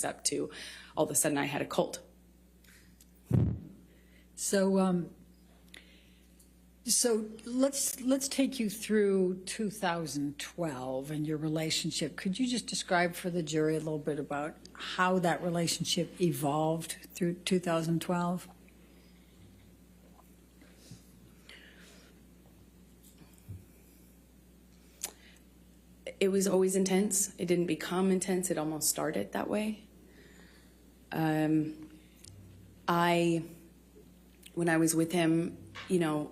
up to all of a sudden I had a cult. So, so let's take you through 2012 and your relationship. Could you just describe for the jury a little bit about how that relationship evolved through 2012? It was always intense. It didn't become intense. It almost started that way. When I was with him, you know,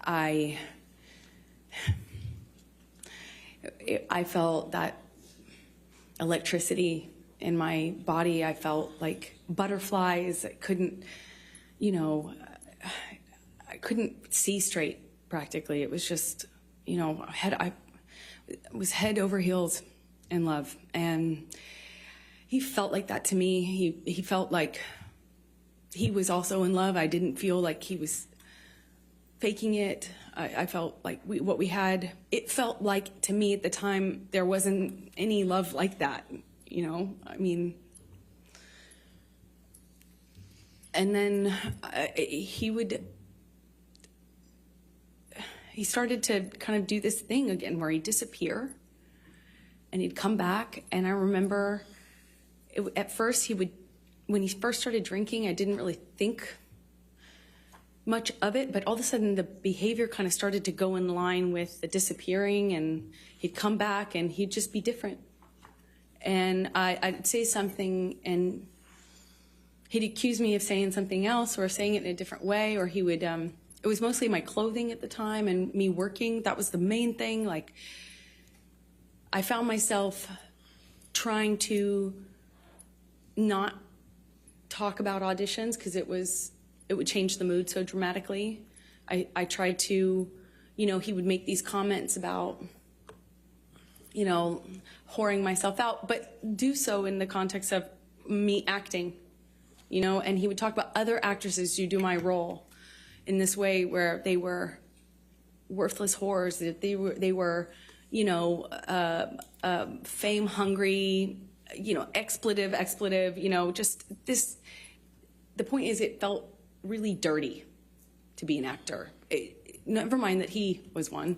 I felt that electricity in my body. I felt like butterflies. I couldn't, you know, I couldn't see straight practically. It was just, you know, I was head over heels in love. And he felt like that to me. He felt like he was also in love. I didn't feel like he was faking it. I felt like what we had, it felt like to me at the time, there wasn't any love like that, you know? I mean, and then he started to kind of do this thing again where he'd disappear and he'd come back. And I remember at first when he first started drinking, I didn't really think much of it, but all of a sudden the behavior kind of started to go in line with the disappearing, and he'd come back and he'd just be different. And I'd say something and he'd accuse me of saying something else or saying it in a different way, or he would, it was mostly my clothing at the time and me working. That was the main thing. Like, I found myself trying to not talk about auditions because it would change the mood so dramatically. I tried to, you know, he would make these comments about, you know, whoring myself out, but do so in the context of me acting, you know, and he would talk about other actresses who do my role in this way where they were worthless whores, that they were, you know, fame hungry, you know, expletive, you know, just this. The point is, it felt really dirty to be an actor. Never mind that he was one.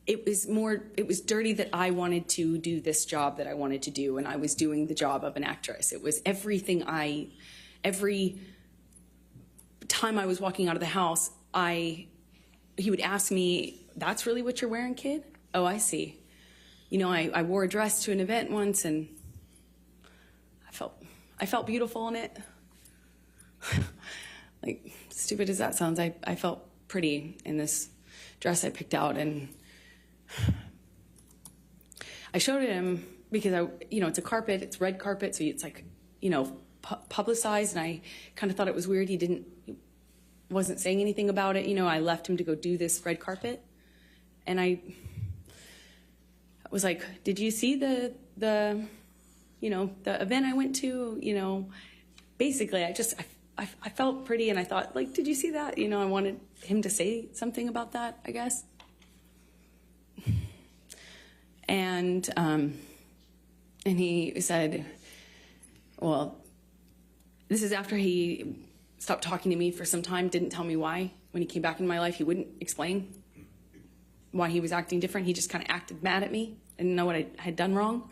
It was dirty that I wanted to do this job that I wanted to do, and I was doing the job of an actress. It was everything every time I was walking out of the house, he would ask me, "That's really what you're wearing, kid? Oh, I see." You know, I wore a dress to an event once, and I felt beautiful in it. Like, stupid as that sounds, I felt pretty in this dress I picked out, and I showed it him because you know, it's a carpet, it's red carpet, so it's like, you know, publicized, and I kind of thought it was weird. He wasn't saying anything about it. You know, I left him to go do this red carpet, and I was like, "Did you see the you know, the event I went to?" You know, basically, I felt pretty, and I thought, like, "Did you see that?" You know, I wanted him to say something about that, I guess. And he said, well, this is after he stopped talking to me for some time, didn't tell me why. When he came back in my life, he wouldn't explain why he was acting different. He just kind of acted mad at me, didn't know what I had done wrong.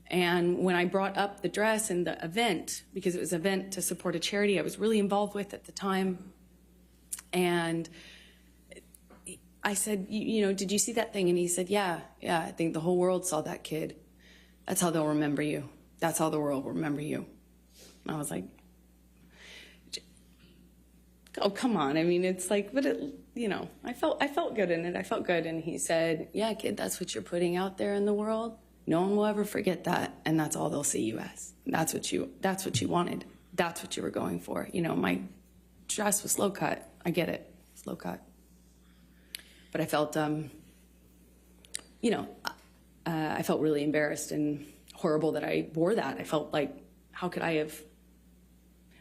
And when I brought up the dress and the event, because it was an event to support a charity I was really involved with at the time, and I said, you know, "Did you see that thing?" And he said, yeah, I think the whole world saw that, kid. That's how they'll remember you. That's how the world will remember you. And I was like, oh, come on. I mean, it's like, but it, you know, I felt good in it. I felt good. And he said, yeah, kid, that's what you're putting out there in the world. No one will ever forget that, and that's all they'll see you as. That's what you wanted. That's what you were going for. You know, my dress was low cut. I get it, it's low cut. But I felt, you know, I felt really embarrassed and horrible that I wore that. I felt like, how could I have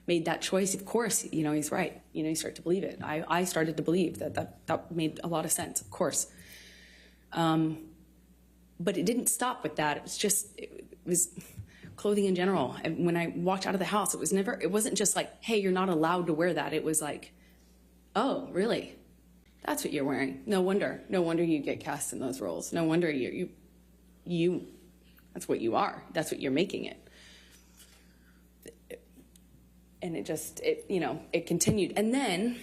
made that choice? Of course, you know, he's right. You know, you start to believe it. I started to believe that made a lot of sense, of course. But it didn't stop with that. It was just, was clothing in general. And when I walked out of the house, it wasn't just like, hey, you're not allowed to wear that. It was like, oh, really? That's what you're wearing. No wonder you get cast in those roles. No wonder you that's what you are. That's what you're making it. And it continued. And then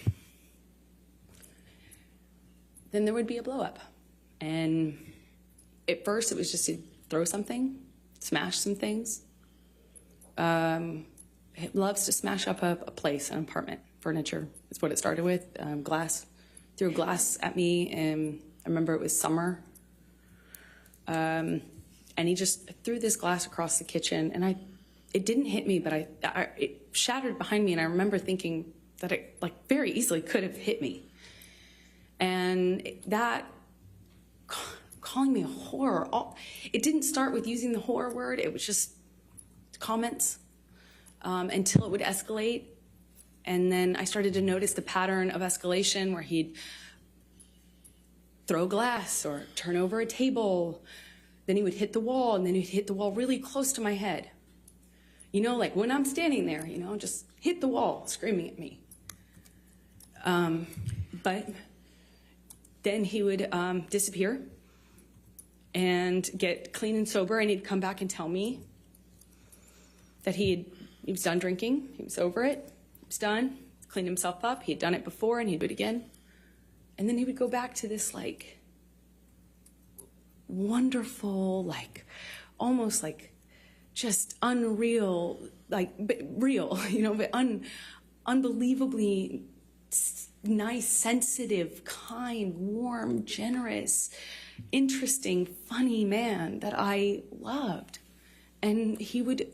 there would be a blow up. And at first it was just to throw something, smash some things. He loves to smash up a place, an apartment, furniture. Is what it started with. Glass. Threw glass at me, and I remember it was summer. And he just threw this glass across the kitchen, and it didn't hit me, but it shattered behind me, and I remember thinking that it very easily could have hit me. And that, calling me a whore, it didn't start with using the whore word, it was just comments until it would escalate. And then I started to notice the pattern of escalation where he'd throw glass or turn over a table. Then he would hit the wall, and then he'd hit the wall really close to my head. Like when I'm standing there, just hit the wall, screaming at me. But then he would disappear and get clean and sober, and he'd come back and tell me that he was done drinking, he was over it. He was done, cleaned himself up. He had done it before, and he'd do it again. And then he would go back to this wonderful, almost just unreal, but real, but unbelievably nice, sensitive, kind, warm, generous, interesting, funny man that I loved. And he would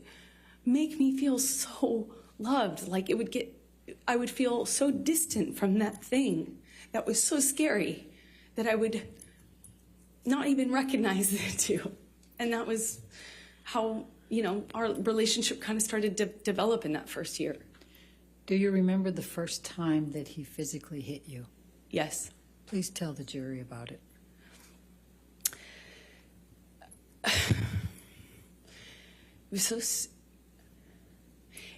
make me feel so loved. I would feel so distant from that thing that was so scary that I would not even recognize it too. And that was how, our relationship kind of started to develop in that first year. Do you remember the first time that he physically hit you? Yes. Please tell the jury about it. It was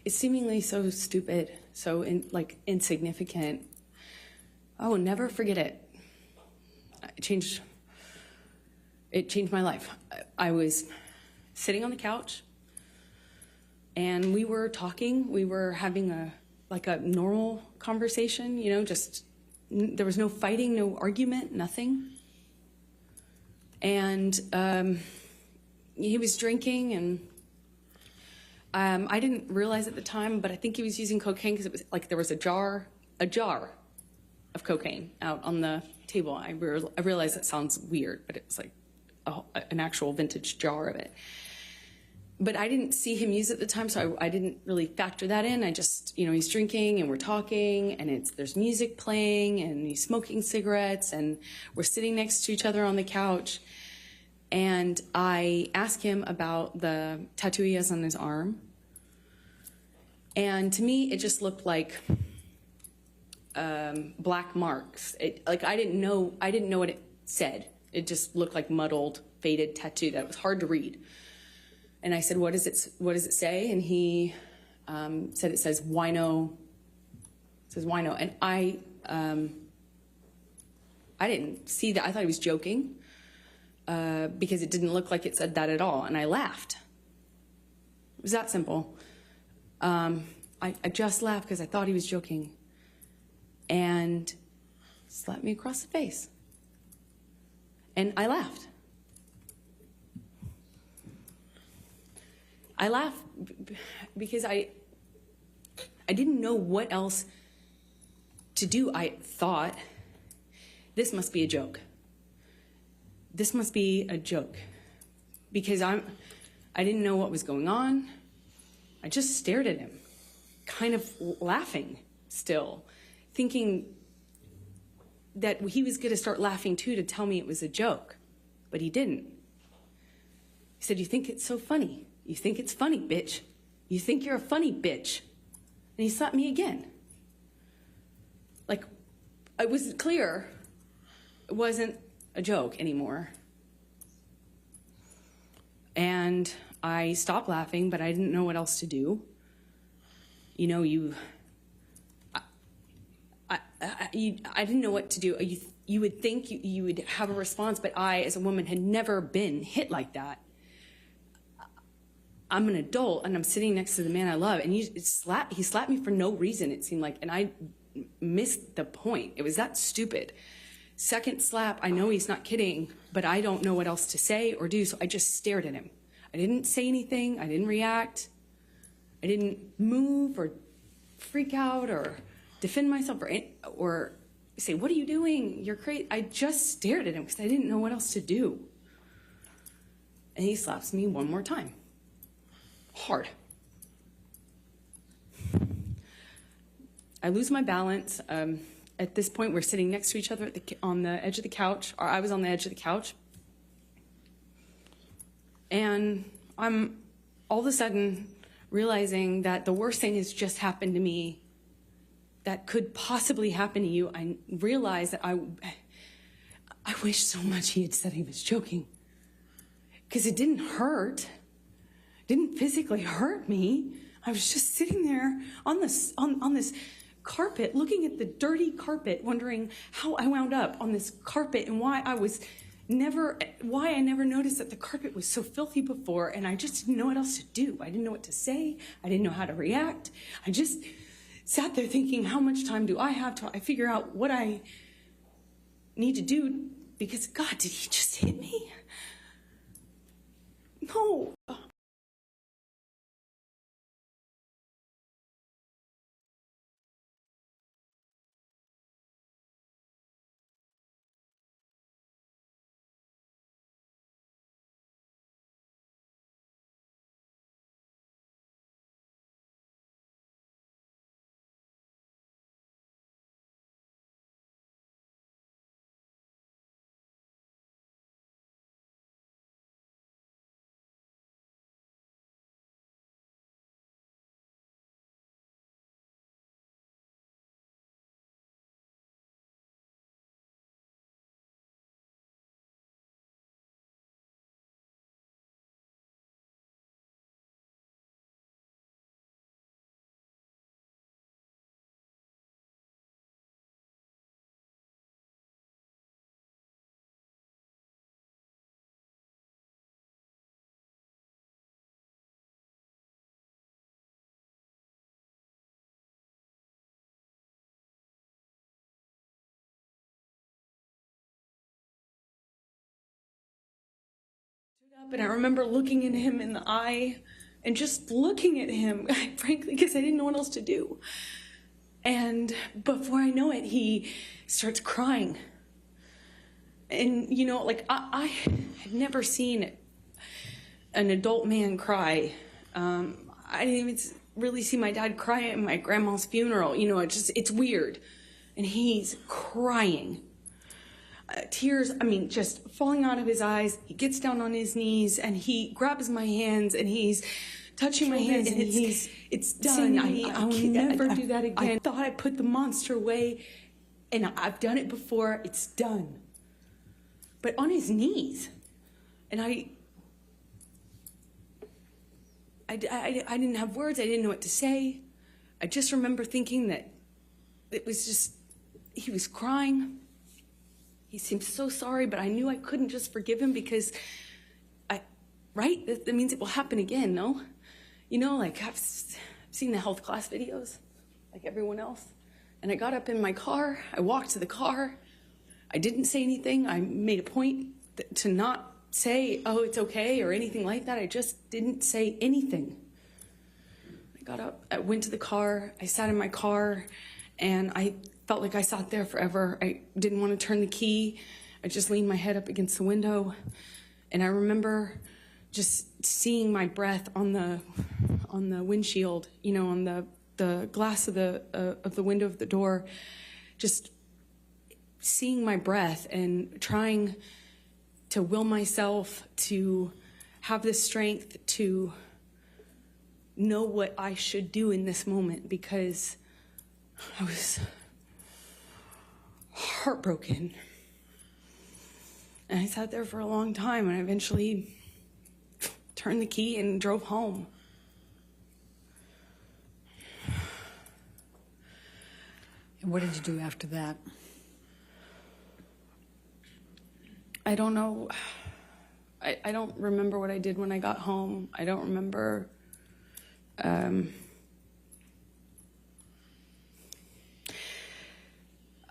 it's seemingly so stupid, so insignificant. Oh, never forget it. It changed my life. I was sitting on the couch, and we were talking. We were having a normal conversation, there was no fighting, no argument, nothing. And he was drinking, and I didn't realize at the time, but I think he was using cocaine because it was there was a jar of cocaine out on the table. I realize that sounds weird, but it was an actual vintage jar of it. But I didn't see him use it at the time, so I didn't really factor that in. I just, he's drinking and we're talking, and there's music playing, and he's smoking cigarettes, and we're sitting next to each other on the couch. And I asked him about the tattoo he has on his arm. And to me, it just looked like black marks. I didn't know what it said. It just looked like muddled, faded tattoo that was hard to read. And I said, what does it say? And he said it says Wino. It says Wino. And I didn't see that. I thought he was joking because it didn't look like it said that at all. And I laughed. It was that simple. I just laughed because I thought he was joking. And slapped me across the face. And I laughed. I laughed because I didn't know what else to do. I thought, this must be a joke. This must be a joke. Because I didn't know what was going on. I just stared at him, kind of laughing still, thinking that he was going to start laughing too to tell me it was a joke. But he didn't. He said, "You think it's so funny? You think it's funny, bitch. You think you're a funny bitch." And he slapped me again. It was clear it wasn't a joke anymore. And I stopped laughing, but I didn't know what else to do. You know, I didn't know what to do. You would think you would have a response, but I, as a woman, had never been hit like that. I'm an adult, and I'm sitting next to the man I love, and he slapped me for no reason, it seemed like, and I missed the point. It was that stupid. Second slap, I know he's not kidding, but I don't know what else to say or do, so I just stared at him. I didn't say anything. I didn't react. I didn't move or freak out or defend myself or say, what are you doing? You're crazy. I just stared at him because I didn't know what else to do. And he slaps me one more time. Hard. I lose my balance. At this point, we're sitting next to each other on the edge of the couch, or I was on the edge of the couch. And I'm all of a sudden realizing that the worst thing has just happened to me that could possibly happen to you. I realized that I wish so much he had said he was joking, because it didn't hurt. It didn't physically hurt me. I was just sitting there on this carpet, looking at the dirty carpet, wondering how I wound up on this carpet and why I never noticed that the carpet was so filthy before, and I just didn't know what else to do. I didn't know what to say. I didn't know how to react. I just sat there thinking, how much time do I have till I figure out what I need to do? Because, God, did he just hit me? No. Up, and I remember looking at him in the eye and just looking at him, frankly, because I didn't know what else to do. And before I know it, he starts crying. And, you know, like, I had never seen an adult man cry. I didn't even really see my dad cry at my grandma's funeral. You know, it's weird. And he's crying. Tears, I mean, just falling out of his eyes. He gets down on his knees and he grabs my hands and he's touching my hands, and it's done. I will never do that again. I thought I put the monster away, and I've done it before. It's done. But on his knees, and I didn't have words. I didn't know what to say. I just remember thinking that it was just, he was crying. He seemed so sorry, but I knew I couldn't just forgive him because right? That means it will happen again, no? You know, like I've seen the health class videos, like everyone else. And I got up in my car, I walked to the car, I didn't say anything. I made a point to not say, oh, it's okay, or anything like that. I just didn't say anything. I got up, I went to the car, I sat in my car, and I felt like I sat there forever. I didn't want to turn the key. I just leaned my head up against the window, and I remember just seeing my breath on the windshield, you know, on the glass of the window of the door, just seeing my breath and trying to will myself to have the strength to know what I should do in this moment, because I was heartbroken. And I sat there for a long time, and I eventually turned the key and drove home. And what did you do after that? I don't know. I don't remember what I did when I got home. I don't remember.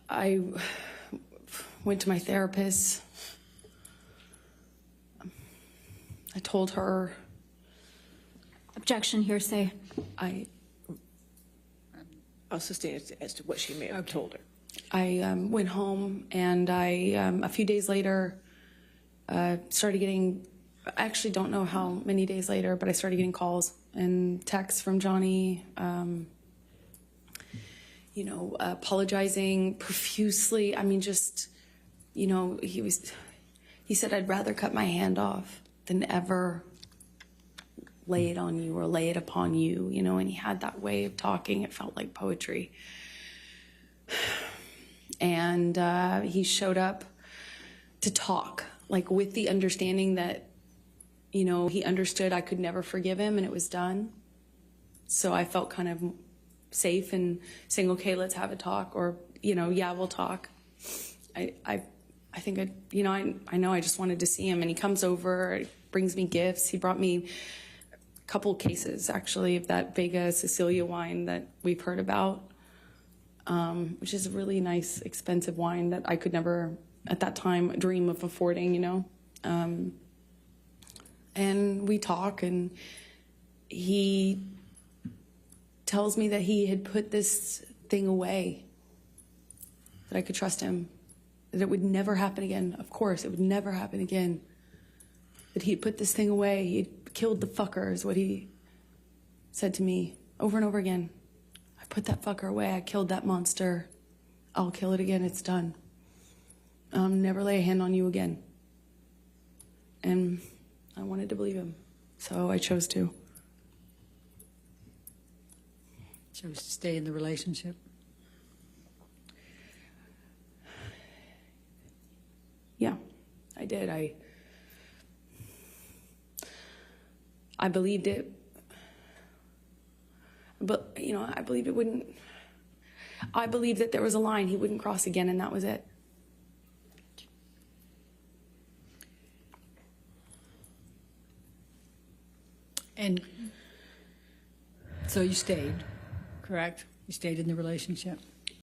I went to my therapist. I told her. Objection, hearsay. I'll sustain it as to what she may have told her. I went home, and I, a few days later, started getting, I actually don't know how many days later, but I started getting calls and texts from Johnny, you know, apologizing profusely. I mean, just, you know, he said, I'd rather cut my hand off than ever lay it on you or lay it upon you, you know, and he had that way of talking. It felt like poetry. And he showed up to talk, like with the understanding that, you know, he understood I could never forgive him and it was done. So I felt kind of safe in saying, okay, let's have a talk, or, you know, yeah, we'll talk. I think I know I just wanted to see him, and he comes over, brings me gifts. He brought me a couple cases, actually, of that Vega Sicilia wine that we've heard about, which is a really nice, expensive wine that I could never, at that time, dream of affording, you know. And we talk, and he tells me that he had put this thing away, that I could trust him, that it would never happen again. Of course, it would never happen again. That he'd put this thing away. He'd killed the fucker, is what he said to me over and over again. I put that fucker away. I killed that monster. I'll kill it again. It's done. I'll never lay a hand on you again. And I wanted to believe him, so I chose to. Chose to stay in the relationship? Yeah, I did. I believed it, but, you know, I believed it wouldn't. I believed that there was a line he wouldn't cross again, and that was it. And so you stayed, correct? You stayed in the relationship?